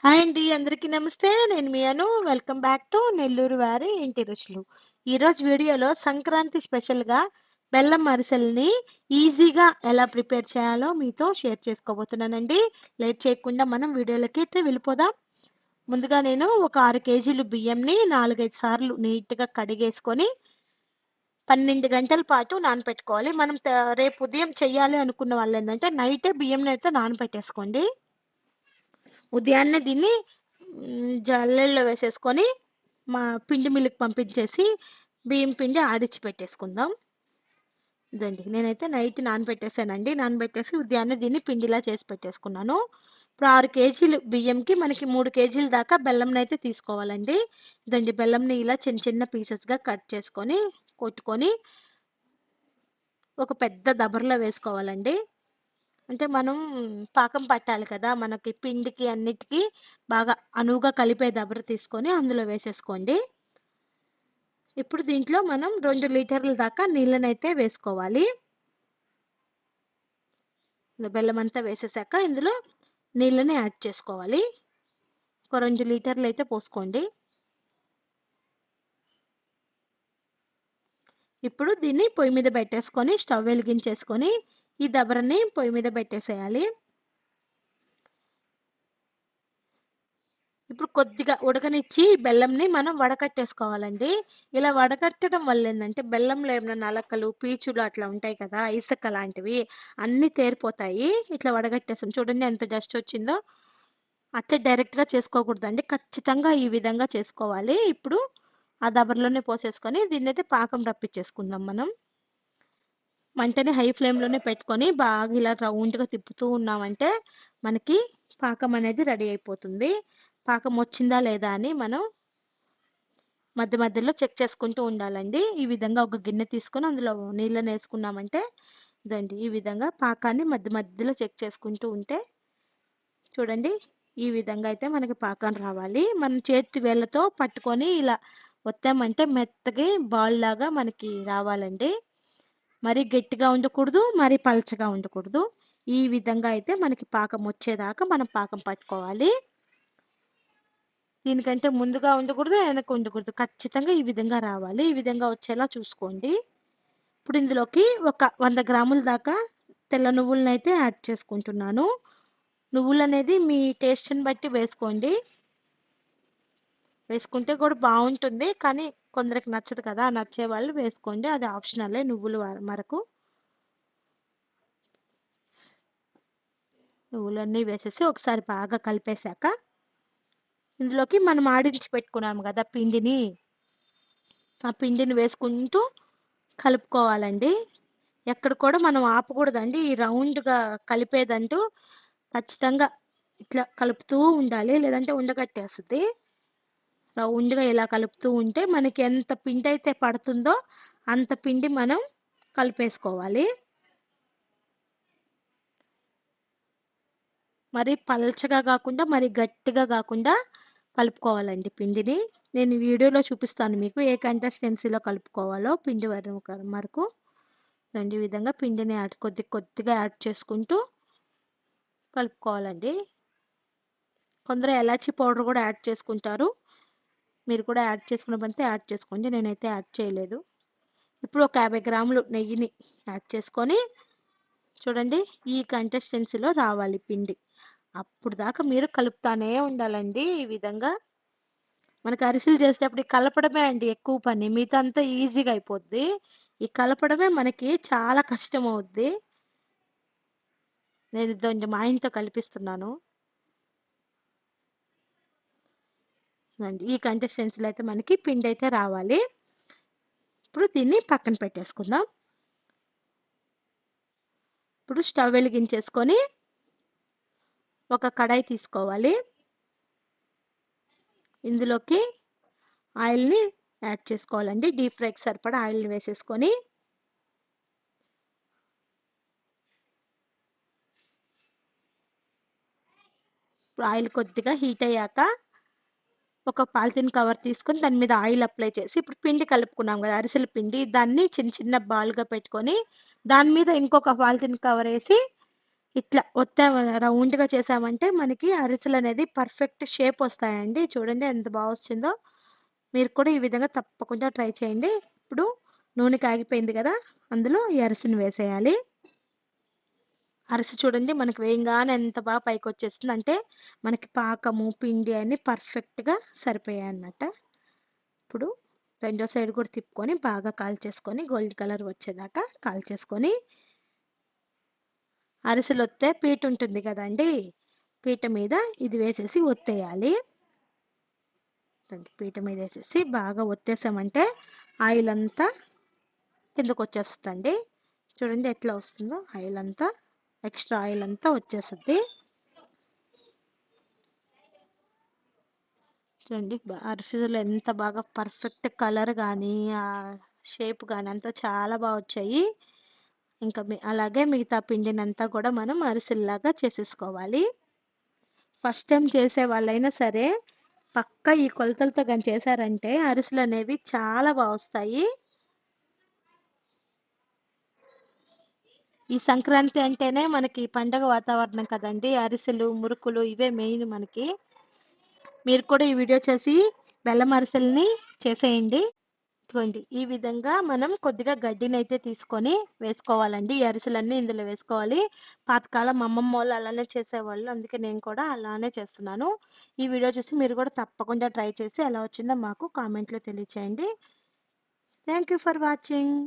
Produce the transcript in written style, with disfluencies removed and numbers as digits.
Hi అండి. అందరికీ నమస్తే. నేను మీ అను. వెల్కమ్ బ్యాక్ టు నెల్లూరు వారి ఇంటి రుచులు. ఈరోజు వీడియోలో సంక్రాంతి స్పెషల్‌గా బెల్లం అరిసెలని ఈజీగా ఎలా ప్రిపేర్ చేయాలో మీతో షేర్ చేసుకోబోతున్నానండి. లేట్ చేయకుండా మనం వీడియోలోకి అయితే వెళ్ళిపోదాం. ముందుగా నేను ఒక 6 కేజీలు బియ్యంని 4, 5 సార్లు నీట్‌గా కడిగేసుకొని 12 గంటల పాటు నానపెట్టుకోవాలి. మనం రేపు ఉదయం చెయ్యాలి అనుకున్న వాళ్ళేంటంటే నైటే బియ్యంనైతే నానపెట్టేసుకోండి. ఉదయాన్నే దీన్ని జల్లెడలో వేసేసుకొని పిండి మిల్లుకి పంపించేసి బియ్యం పిండి ఆడిచ్చి పెట్టేసుకుందాం. ఇదండి. నేనైతే నైట్ నానబెట్టేసానండి. నానబెట్టేసి ఉదయాన్నే దీన్ని పిండిలా చేసి పెట్టేసుకున్నాను. ఇప్పుడు 6 కేజీలు బియ్యంకి మనకి 3 కేజీల దాకా బెల్లంనైతే తీసుకోవాలండి. ఇదండి బెల్లంని ఇలా చిన్న చిన్న పీసెస్‌గా కట్ చేసుకొని, కొట్టుకొని ఒక పెద్ద దబరలో వేసుకోవాలండి. అంటే మనం పాకం పట్టాలి కదా! మనకి పిండికి అన్నిటికి బాగా అనువుగా కలిపే దబర తీసుకొని అందులో వేసేసుకోండి. ఇప్పుడు దీంట్లో మనం 2 లీటర్ల దాకా నీళ్ళనైతే వేసుకోవాలి. బెల్లమంతా వేసేసాక ఇందులో నీళ్ళని యాడ్ చేసుకోవాలి. ఒక 2 లీటర్లయితే పోసుకోండి. ఇప్పుడు దీన్ని పొయ్యి మీద పెట్టేసుకొని స్టవ్ వెలిగించేసుకొని ఈ దబరని పొయ్యి మీద పెట్టేసేయాలి. ఇప్పుడు కొద్దిగా ఉడకనిచ్చి బెల్లంని మనం వడకట్టేసుకోవాలండి. ఇలా వడకట్టడం వల్ల ఏందంటే బెల్లంలో ఏమైనా నలకలు, పీచులు అట్లా ఉంటాయి కదా! ఇసక లాంటివి అన్నీ తేరిపోతాయి. ఇట్లా వడగట్టేసాం. చూడండి ఎంత డస్ట్ వచ్చిందో. అట్లే డైరెక్ట్‌గా చేసుకోకూడదండి. ఖచ్చితంగా ఈ విధంగా చేసుకోవాలి. ఇప్పుడు ఆ దబరలోనే పోసేసుకొని దీన్నైతే పాకం రప్పించేసుకుందాం మనం. మంటని హై ఫ్లేమ్‌లోనే పెట్టుకొని బాగా ఇలా రౌండ్‌గా తిప్పుతూ ఉన్నామంటే మనకి పాకం అనేది రెడీ అయిపోతుంది. పాకం వచ్చిందా లేదా అని మనం మధ్య మధ్యలో చెక్ చేసుకుంటూ ఉండాలండి. ఈ విధంగా ఒక గిన్నె తీసుకొని అందులో నీళ్ళనేసుకున్నామంటే ఇదండి ఈ విధంగా పాకాన్ని మధ్య మధ్యలో చెక్ చేసుకుంటూ ఉంటే చూడండి ఈ విధంగా అయితే మనకి పాకం రావాలి. మనం చేతి వేళ్ళతో పట్టుకొని ఇలా ఒత్తామంటే మెత్తగా బాల్ లాగా మనకి రావాలండి. మరీ గట్టిగా ఉండకూడదు, మరీ పలచగా ఉండకూడదు. ఈ విధంగా అయితే మనకి పాకం వచ్చేదాకా మనం పాకం పట్టుకోవాలి. దీనికంటే ముందుగా ఉండకూడదు, వెనక ఉండకూడదు. ఖచ్చితంగా ఈ విధంగా రావాలి. ఈ విధంగా వచ్చేలా చూసుకోండి. ఇప్పుడు ఇందులోకి ఒక 100 గ్రాముల దాకా తెల్ల నువ్వులనైతే యాడ్ చేసుకుంటున్నాను. నువ్వులనేది మీ టేస్ట్‌ని బట్టి వేసుకోండి. వేసుకుంటే కూడా బావుంటుంది. కానీ కొందరికి నచ్చదు కదా! నచ్చేవాళ్ళు వేసుకోండి. అది ఆప్షనలే నువ్వులు మరకు. నువ్వులన్నీ వేసేసి ఒకసారి బాగా కలిపేశాక ఇందులోకి మనం ఆడించి పెట్టుకున్నాము గదా పిండిని. ఆ పిండిని వేసుకుంటూ కలుపుకోవాలండి. ఎక్కడ కూడా మనం ఆపకూడదండి. ఈ రౌండ్‌గా కలిపేదంటూ ఖచ్చితంగా ఇట్లా కలుపుతూ ఉండాలి. లేదంటే ఉండకట్టేస్తది. రౌండ్‌గా ఇలా కలుపుతూ ఉంటే మనకి ఎంత పిండైతే పడుతుందో అంత పిండి మనం కలిపేసుకోవాలి. మరి పల్చగా గాకుండా, మరి గట్టిగా గాకుండా కలుపుకోవాలండి పిండిని. నేను ఈ వీడియోలో చూపిస్తాను మీకు ఏ కన్సిస్టెన్సీలో కలుపుకోవాలో పిండి వరకు. ఈ విధంగా పిండిని కొద్దిగా యాడ్ చేసుకుంటూ కలుపుకోవాలండి. కొందరు ఎలాచీ పౌడర్ కూడా యాడ్ చేసుకుంటారు. మీరు కూడా యాడ్ చేసుకున్నప్పుడైతే యాడ్ చేసుకోండి. నేనైతే యాడ్ చేయలేదు. ఇప్పుడు ఒక 50 గ్రాములు నెయ్యిని యాడ్ చేసుకొని చూడండి ఈ కన్సిస్టెన్సీలో రావాలి పిండి. అప్పుడు దాకా మీరు కలుపుతానే ఉండాలండి ఈ విధంగా. మనకు అరిసెలు చేసేటప్పుడు ఈ కలపడమే అండి ఎక్కువ పని. మిగతా అంతా ఈజీగా అయిపోద్ది. ఈ కలపడమే మనకి చాలా కష్టమవుద్ది. నేను ఇదిగోండి మా ఆయనతో కలిపిస్తున్నాను. ఈ కన్సిస్టెన్సీలో అయితే మనకి పిండి అయితే రావాలి. ఇప్పుడు దీన్ని పక్కన పెట్టేసుకుందాం. ఇప్పుడు స్టవ్ వెలిగించేసుకొని ఒక కడాయి తీసుకోవాలి. ఇందులోకి ఆయిల్‌ని యాడ్ చేసుకోవాలండి. డీప్ ఫ్రైకి సరిపడా ఆయిల్‌ని వేసేసుకొని ఇప్పుడు ఆయిల్ కొద్దిగా హీట్ అయ్యాక ఒక పాలిథీన్ కవర్ తీసుకొని దాని మీద ఆయిల్ అప్లై చేసి ఇప్పుడు పిండి కలుపుకున్నాం కదా! అరిసెల పిండి దాన్ని చిన్న చిన్న బాల్‌గా పెట్టుకొని దాని మీద ఇంకొక పాలిథీన్ కవర్ ఏసి ఇట్లా రౌండ్‌గా చేసామంటే మనకి అరిసెలనేది పర్ఫెక్ట్ షేప్ వస్తాయండి. చూడండి ఎంత బా వచ్చిందో. మీరు కూడా ఈ విధంగా తప్పకుండా ట్రై చేయండి. ఇప్పుడు నూనె కాగిపోయింది గదా! అందులో ఈ అరిసెను వేసేయాలి. అరిసె చూడండి మనకి వేయంగానే ఎంత బా పైకొచ్చేస్తుంది. అంటే మనకి పాకము, పిండి అన్నీ పర్ఫెక్ట్‌గా సరిపోయాయన్నమాట. ఇప్పుడు రెండో సైడ్ కూడా తిప్పుకొని బాగా కాల్చేసుకొని గోల్డ్ కలర్ వచ్చేదాకా కాల్చేసుకొని అరిసెలొత్తే పీటుంటుంది గదండీ! పీట మీద ఇది వేసేసి ఒత్తేయాలి. పీట మీదేసేసి బాగా ఒత్తేసామంటే ఆయిలంతా కిందకొచ్చేస్తదండి. చూడండి ఎట్లా వస్తుందో ఆయిలంతా, ఎక్స్‌ట్రా ఆయిలంతా వచ్చేస్తది. చూడండి అరిసెలు ఎంత బాగా పర్ఫెక్ట్ కలర్ గానీ, షేప్ గానీ అంతా చాలా బా వచ్చాయి. ఇంకా అలాగే మిగతా పిండినంతా కూడా మనం అరిసెల్లాగా చేసేసుకోవాలి. ఫస్ట్ టైమ్ చేసే వాళ్ళైనా సరే పక్కా ఈ కొలతలతో గాని చేశారంటే అరిసెలనేవి చాలా బా వస్తాయి. ఈ సంక్రాంతి అంటేనే మనకి పండగ వాతావరణం కదండీ! అరిసెలు, మురుకులు ఇవే మెయిన్ మనకి. మీరు కూడా ఈ వీడియో చూసి బెల్లం అరిసెలని చేసేయండి. ఇదిగోండి ఈ విధంగా మనం కొద్దిగా గడ్డినైతే తీసుకొని వేసుకోవాలండి. ఈ అరిసెలన్నీ ఇందులో వేసుకోవాలి. పాతకాలం మా అమ్మమ్మోళ్ళు అలానే చేసేవాళ్ళు. అందుకే నేను కూడా అలానే చేస్తున్నాను. ఈ వీడియో చూసి మీరు కూడా తప్పకుండా ట్రై చేసి ఎలా వచ్చిందో మాకు కామెంట్‌లో తెలియచేయండి. Thank you for watching.